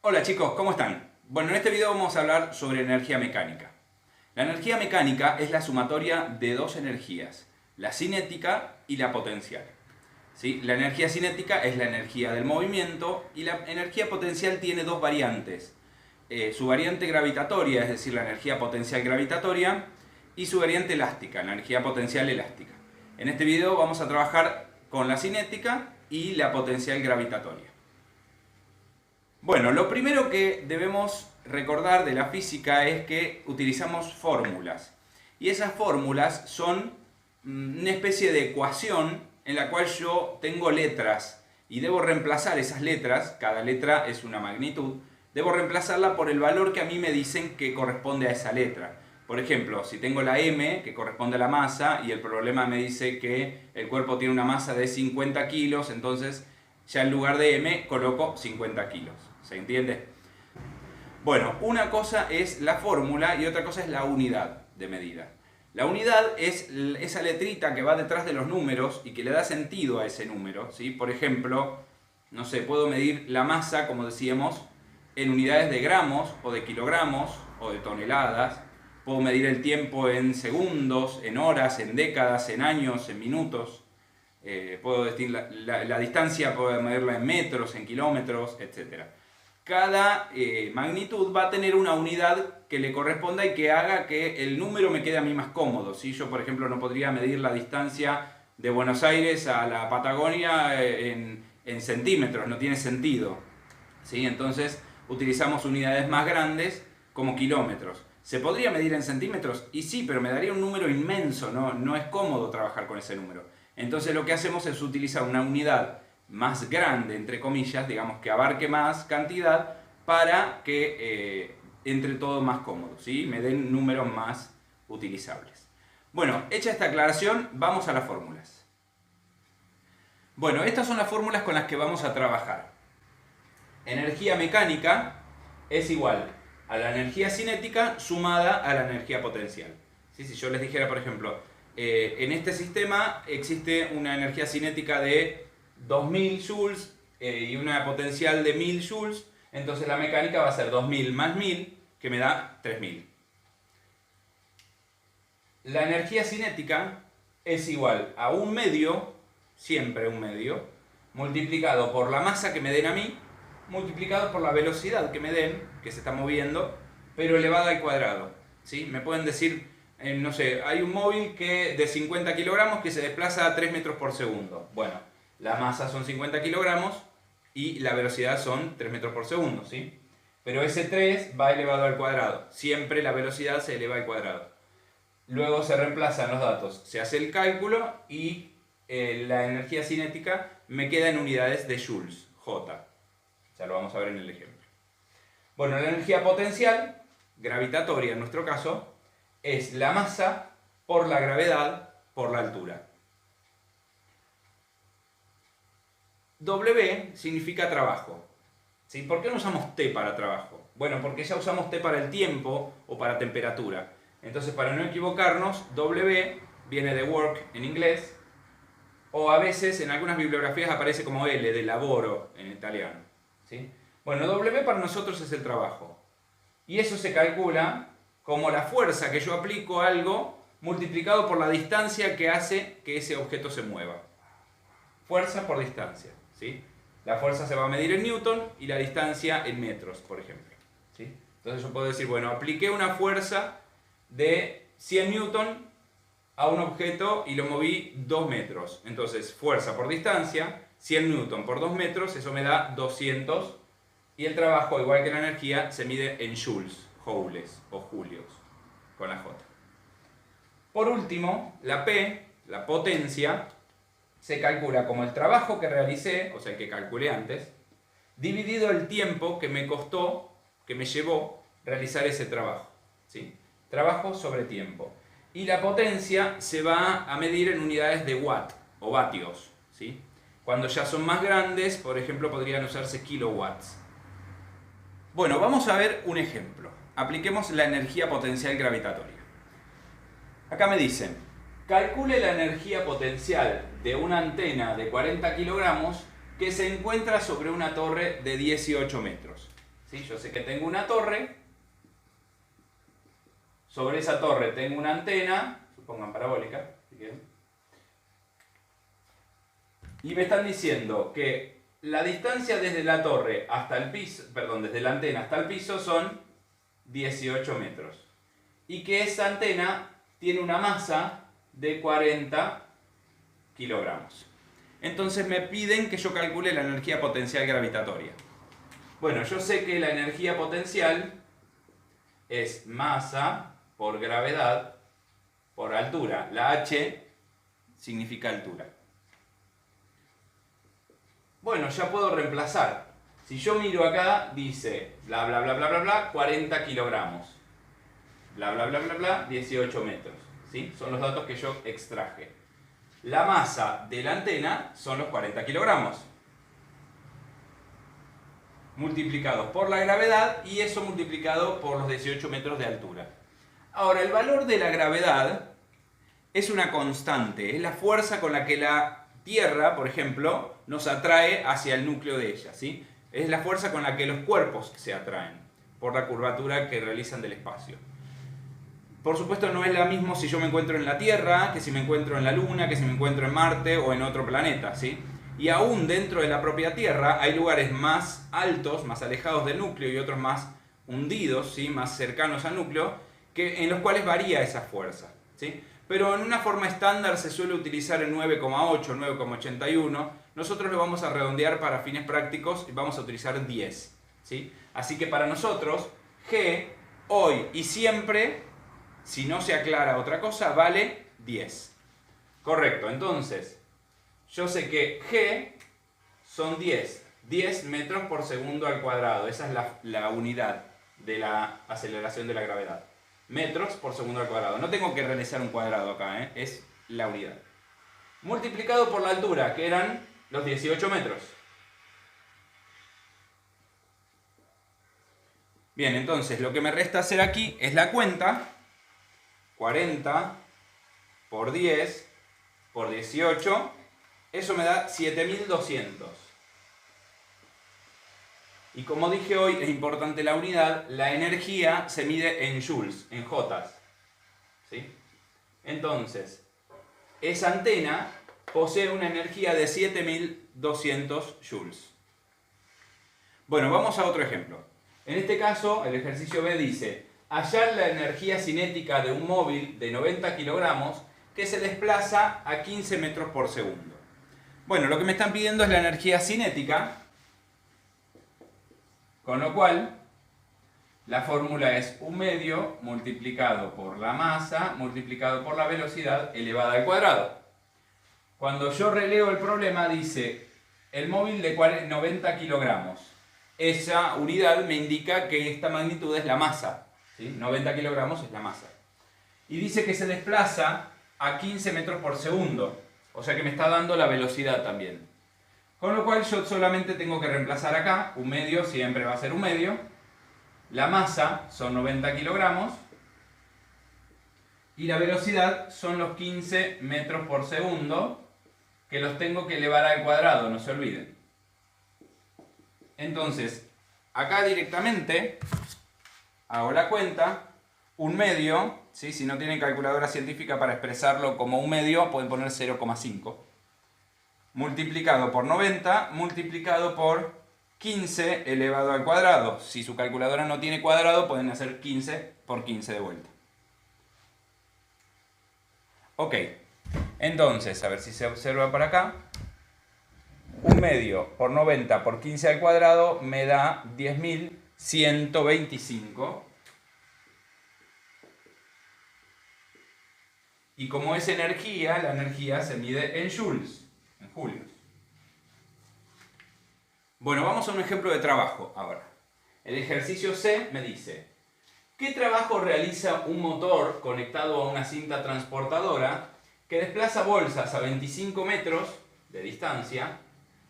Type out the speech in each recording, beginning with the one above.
Hola chicos, ¿cómo están? Bueno, en este video vamos a hablar sobre energía mecánica. La energía mecánica es la sumatoria de dos energías, la cinética y la potencial. ¿Sí? La energía cinética es la energía del movimiento y la energía potencial tiene dos variantes. Su variante gravitatoria, es decir, la energía potencial gravitatoria, y su variante elástica, la energía potencial elástica. En este video vamos a trabajar con la cinética y la potencial gravitatoria. Bueno, lo primero que debemos recordar de la física es que utilizamos fórmulas. Y esas fórmulas son una especie de ecuación en la cual yo tengo letras y debo reemplazar esas letras, cada letra es una magnitud, debo reemplazarla por el valor que a mí me dicen que corresponde a esa letra. Por ejemplo, si tengo la M, que corresponde a la masa, y el problema me dice que el cuerpo tiene una masa de 50 kilos, entonces ya en lugar de M coloco 50 kilos. ¿Se entiende? Bueno, una cosa es la fórmula y otra cosa es la unidad de medida. La unidad es esa letrita que va detrás de los números y que le da sentido a ese número, ¿sí? Por ejemplo, no sé, puedo medir la masa, como decíamos, en unidades de gramos o de kilogramos o de toneladas. Puedo medir el tiempo en segundos, en horas, en décadas, en años, en minutos. Puedo decir la distancia, puedo medirla en metros, en kilómetros, etc. Cada magnitud va a tener una unidad que le corresponda y que haga que el número me quede a mí más cómodo, ¿sí? Yo, por ejemplo, no podría medir la distancia de Buenos Aires a la Patagonia en centímetros, no tiene sentido, ¿sí? Entonces utilizamos unidades más grandes como kilómetros. ¿Se podría medir en centímetros? Y sí, pero me daría un número inmenso, no es cómodo trabajar con ese número. Entonces lo que hacemos es utilizar una unidad más grande, entre comillas, digamos que abarque más cantidad para que entre todo más cómodo, ¿sí? Me den números más utilizables. Bueno, hecha esta aclaración, vamos a las fórmulas. Bueno, estas son las fórmulas con las que vamos a trabajar. Energía mecánica es igual a la energía cinética sumada a la energía potencial. ¿Sí? Si yo les dijera, por ejemplo, en este sistema existe una energía cinética de 2000 joules y una potencial de 1000 joules, entonces la mecánica va a ser 2000 más 1000, que me da 3000. La energía cinética es igual a un medio, siempre un medio, multiplicado por la masa que me den a mí, multiplicado por la velocidad que me den, que se está moviendo, pero elevada al cuadrado. ¿Sí? Me pueden decir, no sé, hay un móvil de 50 kilogramos que se desplaza a 3 metros por segundo. Bueno, la masa son 50 kilogramos y la velocidad son 3 metros por segundo, ¿sí? Pero ese 3 va elevado al cuadrado. Siempre la velocidad se eleva al cuadrado. Luego se reemplazan los datos, se hace el cálculo y la energía cinética me queda en unidades de joules, J. Ya lo vamos a ver en el ejemplo. Bueno, la energía potencial, gravitatoria en nuestro caso, es la masa por la gravedad por la altura. W significa trabajo. ¿Sí? ¿Por qué no usamos T para trabajo? Bueno, porque ya usamos T para el tiempo o para temperatura. Entonces, para no equivocarnos, W viene de work en inglés, o a veces en algunas bibliografías aparece como L, de laboro en italiano. ¿Sí? Bueno, W para nosotros es el trabajo. Y eso se calcula como la fuerza que yo aplico a algo multiplicado por la distancia que hace que ese objeto se mueva. Fuerza por distancia. ¿Sí? La fuerza se va a medir en newton y la distancia en metros, por ejemplo. ¿Sí? Entonces yo puedo decir, bueno, apliqué una fuerza de 100 newton a un objeto y lo moví 2 metros. Entonces, fuerza por distancia, 100 newton por 2 metros, eso me da 200. Y el trabajo, igual que la energía, se mide en joules, joules o julios, con la J. Por último, la P, la potencia, se calcula como el trabajo que realicé, o sea, el que calculé antes, dividido el tiempo que me costó, que me llevó realizar ese trabajo. ¿Sí? Trabajo sobre tiempo. Y la potencia se va a medir en unidades de watt o vatios. ¿Sí? Cuando ya son más grandes, por ejemplo, podrían usarse kilowatts. Bueno, vamos a ver un ejemplo. Apliquemos la energía potencial gravitatoria. Acá me dicen, calcule la energía potencial de una antena de 40 kilogramos que se encuentra sobre una torre de 18 metros. ¿sí? Yo sé que tengo una torre, sobre esa torre tengo una antena, supongan parabólica, si quieren, y me están diciendo que la distancia desde la torre hasta el piso, perdón, desde la antena hasta el piso son 18 metros. Y que esa antena tiene una masa de 40 kilogramos. Entonces me piden que yo calcule la energía potencial gravitatoria. Bueno, yo sé que la energía potencial es masa por gravedad por altura. La H significa altura. Bueno, ya puedo reemplazar. Si yo miro acá, dice bla bla bla bla bla bla, 40 kilogramos. Bla bla bla bla bla, 18 metros. ¿Sí? Son los datos que yo extraje. La masa de la antena son los 40 kilogramos. Multiplicados por la gravedad y eso multiplicado por los 18 metros de altura. Ahora, el valor de la gravedad es una constante, es la fuerza con la que la Tierra, por ejemplo, nos atrae hacia el núcleo de ella, ¿sí? Es la fuerza con la que los cuerpos se atraen, por la curvatura que realizan del espacio. Por supuesto, no es lo mismo si yo me encuentro en la Tierra, que si me encuentro en la Luna, que si me encuentro en Marte o en otro planeta, ¿sí? Y aún dentro de la propia Tierra hay lugares más altos, más alejados del núcleo y otros más hundidos, ¿sí? Más cercanos al núcleo, en los cuales varía esa fuerza, ¿sí? Pero en una forma estándar se suele utilizar el 9,8, 9,81. Nosotros lo vamos a redondear para fines prácticos y vamos a utilizar 10, ¿sí? Así que para nosotros, G, hoy y siempre, si no se aclara otra cosa, vale 10. Correcto, entonces, yo sé que G son 10 metros por segundo al cuadrado. Esa es la unidad de la aceleración de la gravedad. Metros por segundo al cuadrado. No tengo que realizar un cuadrado acá, es la unidad. Multiplicado por la altura, que eran los 18 metros. Bien, entonces lo que me resta hacer aquí es la cuenta. 40 por 10 por 18, eso me da 7200. Y como dije hoy, es importante la unidad, la energía se mide en joules, en jotas, ¿sí? Entonces, esa antena posee una energía de 7200 joules. Bueno, vamos a otro ejemplo. En este caso, el ejercicio B dice: hallar la energía cinética de un móvil de 90 kilogramos que se desplaza a 15 metros por segundo. Bueno, lo que me están pidiendo es la energía cinética, con lo cual la fórmula es 1 medio multiplicado por la masa multiplicado por la velocidad elevada al cuadrado. Cuando yo releo el problema dice el móvil de 90 kilogramos. Esa unidad me indica que esta magnitud es la masa, ¿sí? 90 kilogramos es la masa. Y dice que se desplaza a 15 metros por segundo, o sea que me está dando la velocidad también. Con lo cual yo solamente tengo que reemplazar acá, 1 medio siempre va a ser 1 medio. La masa son 90 kilogramos. Y la velocidad son los 15 metros por segundo, que los tengo que elevar al cuadrado, no se olviden. Entonces, acá directamente hago la cuenta. 1 medio, ¿sí? Si no tienen calculadora científica para expresarlo como 1 medio, pueden poner 0,5. Multiplicado por 90, multiplicado por 15 elevado al cuadrado. Si su calculadora no tiene cuadrado, pueden hacer 15 por 15 de vuelta. Ok, entonces, a ver si se observa por acá. 1 medio por 90 por 15 al cuadrado me da 10.125. Y como es energía, la energía se mide en joules, en julios. Bueno, vamos a un ejemplo de trabajo ahora. El ejercicio C me dice: ¿qué trabajo realiza un motor conectado a una cinta transportadora que desplaza bolsas a 25 metros de distancia?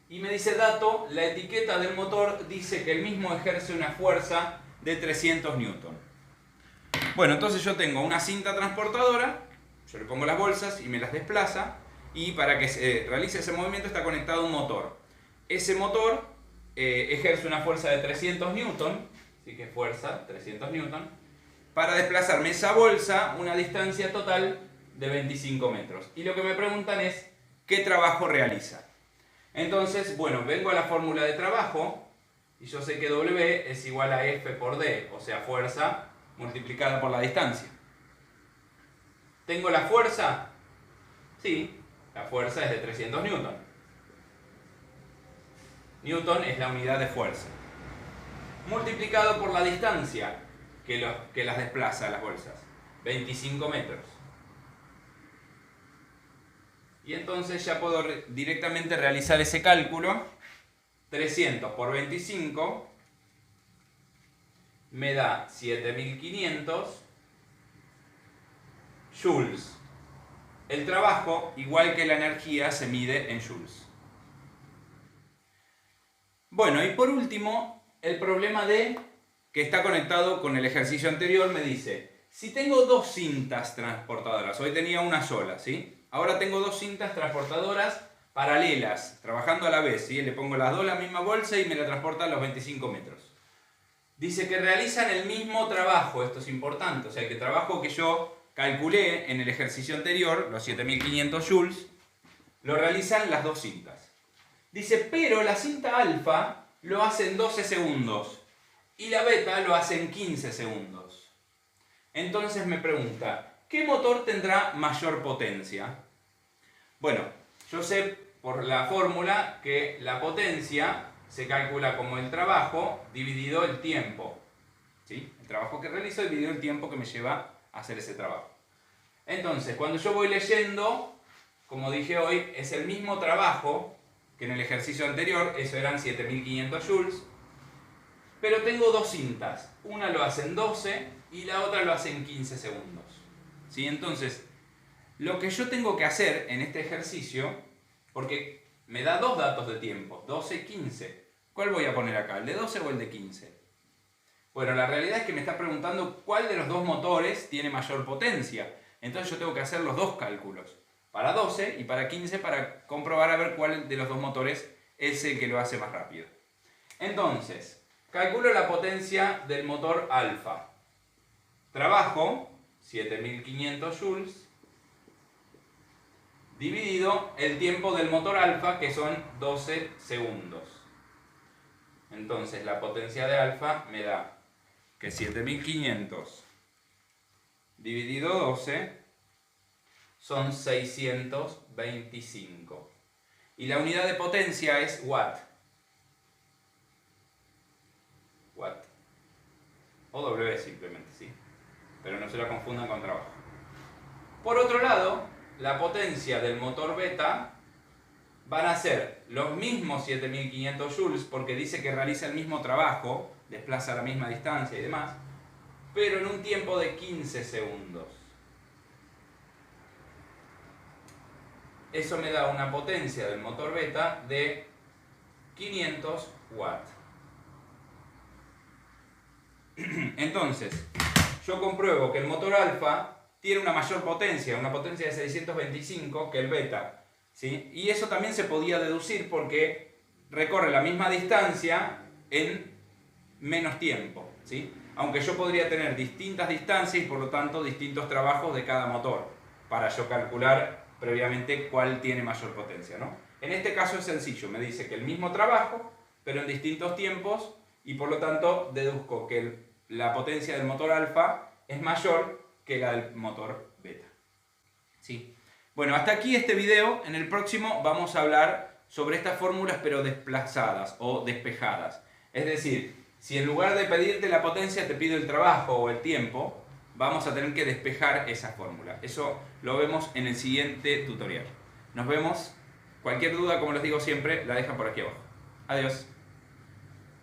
Y me dice dato, la etiqueta del motor dice que el mismo ejerce una fuerza de 300 newton. Bueno, entonces yo tengo una cinta transportadora, yo le pongo las bolsas y me las desplaza, y para que se realice ese movimiento está conectado a un motor. Ese motor ejerzo una fuerza de 300 newton, así que fuerza 300 newton, para desplazarme esa bolsa una distancia total de 25 metros. Y lo que me preguntan es, ¿qué trabajo realiza? Entonces, bueno, vengo a la fórmula de trabajo, y yo sé que W es igual a F por D, o sea, fuerza multiplicada por la distancia. ¿Tengo la fuerza? Sí, la fuerza es de 300 newton. Newton es la unidad de fuerza. Multiplicado por la distancia que las desplaza las bolsas, 25 metros. Y entonces ya puedo directamente realizar ese cálculo. 300 por 25 me da 7500 joules. El trabajo, igual que la energía, se mide en joules. Bueno, y por último, el problema D, que está conectado con el ejercicio anterior, me dice, si tengo dos cintas transportadoras, hoy tenía una sola, ¿sí? Ahora tengo dos cintas transportadoras paralelas, trabajando a la vez, ¿sí? Le pongo las dos en la misma bolsa y me la transportan los 25 metros. Dice que realizan el mismo trabajo, esto es importante, o sea, que el trabajo que yo calculé en el ejercicio anterior, los 7500 joules, lo realizan las dos cintas. Dice, pero la cinta alfa lo hace en 12 segundos y la beta lo hace en 15 segundos. Entonces me pregunta, ¿qué motor tendrá mayor potencia? Bueno, yo sé por la fórmula que la potencia se calcula como el trabajo dividido el tiempo. ¿Sí? El trabajo que realizo dividido el tiempo que me lleva a hacer ese trabajo. Entonces, cuando yo voy leyendo, como dije hoy, es el mismo trabajo que en el ejercicio anterior, eso eran 7500 joules, pero tengo dos cintas. Una lo hace en 12 y la otra lo hace en 15 segundos. ¿Sí? Entonces, lo que yo tengo que hacer en este ejercicio, porque me da dos datos de tiempo, 12 y 15. ¿Cuál voy a poner acá? ¿El de 12 o el de 15? Bueno, la realidad es que me está preguntando cuál de los dos motores tiene mayor potencia. Entonces yo tengo que hacer los dos cálculos, para 12 y para 15, para comprobar a ver cuál de los dos motores es el que lo hace más rápido. Entonces, calculo la potencia del motor alfa. Trabajo 7500 joules dividido el tiempo del motor alfa, que son 12 segundos. Entonces la potencia de alfa me da que 7500 dividido 12 son 625. Y la unidad de potencia es watt. Watt. O W simplemente, ¿sí? Pero no se la confundan con trabajo. Por otro lado, la potencia del motor beta van a ser los mismos 7500 joules, porque dice que realiza el mismo trabajo, desplaza la misma distancia y demás, pero en un tiempo de 15 segundos. Eso me da una potencia del motor beta de 500 watts. Entonces, yo compruebo que el motor alfa tiene una mayor potencia, una potencia de 625 que el beta, ¿sí? Y eso también se podía deducir porque recorre la misma distancia en menos tiempo, ¿sí? Aunque yo podría tener distintas distancias y por lo tanto distintos trabajos de cada motor para yo calcular previamente cuál tiene mayor potencia, ¿no? En este caso es sencillo, me dice que el mismo trabajo, pero en distintos tiempos, y por lo tanto deduzco que la potencia del motor alfa es mayor que la del motor beta. ¿Sí? Bueno, hasta aquí este video. En el próximo vamos a hablar sobre estas fórmulas pero desplazadas o despejadas. Es decir, si en lugar de pedirte la potencia te pido el trabajo o el tiempo, vamos a tener que despejar esa fórmula. Eso lo vemos en el siguiente tutorial. Nos vemos. Cualquier duda, como les digo siempre, la dejan por aquí abajo. Adiós.